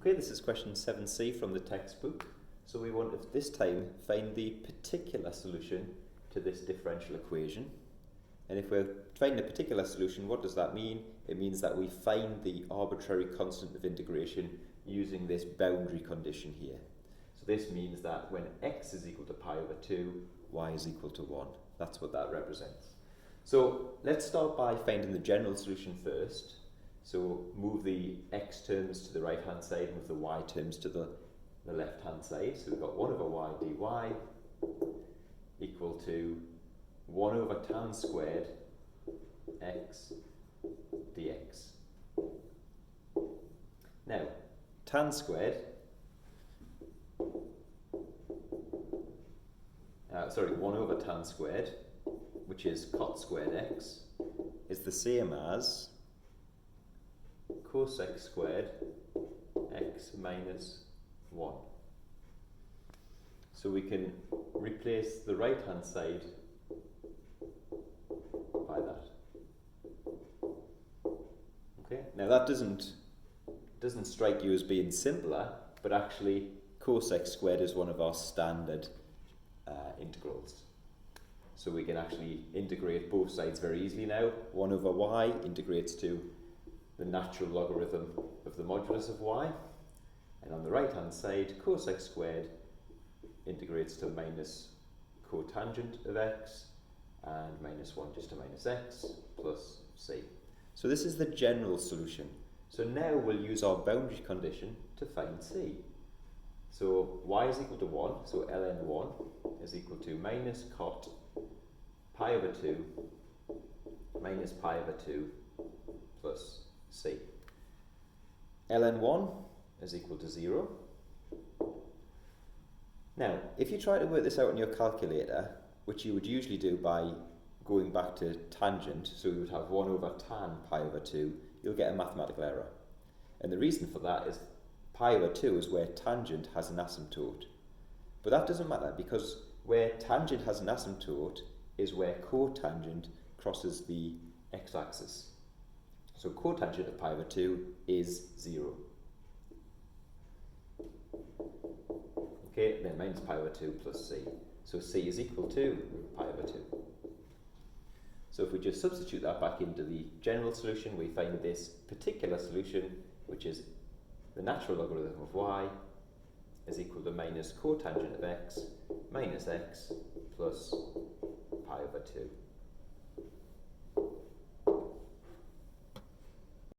Okay, this is question 7c from the textbook. So we want to this time find the particular solution to this differential equation. And if we're finding a particular solution, what does that mean? It means that we find the arbitrary constant of integration using this boundary condition here. So this means that when x is equal to pi over 2, y is equal to 1. That's what that represents. So let's start by finding the general solution first. So move the x terms to the right hand side, move the y terms to the left hand side. So we've got 1 over y dy equal to 1 over tan squared x dx. Now, tan squared, 1 over tan squared, which is cot squared x, is the same as cos x squared x minus 1. So we can replace the right hand side by that. Okay, now that doesn't strike you as being simpler, but actually cos x squared is one of our standard integrals. So we can actually integrate both sides very easily now. 1 over y integrates to the natural logarithm of the modulus of y. And on the right hand side, cos x squared integrates to minus cotangent of x, and minus 1 just to minus x plus c. So this is the general solution. So now we'll use our boundary condition to find c. So y is equal to 1, so ln1 is equal to minus cot pi over 2 minus pi over 2 plus c. ln1 is equal to 0. Now, if you try to work this out on your calculator, which you would usually do by going back to tangent, so we would have 1 over tan pi over 2, you'll get a mathematical error. And the reason for that is pi over 2 is where tangent has an asymptote. But that doesn't matter, because where tangent has an asymptote is where cotangent crosses the x-axis. So cotangent of pi over 2 is 0. Okay, then minus pi over 2 plus c. So c is equal to pi over 2. So if we just substitute that back into the general solution, we find this particular solution, which is the natural logarithm of y is equal to minus cotangent of x minus x plus pi over 2.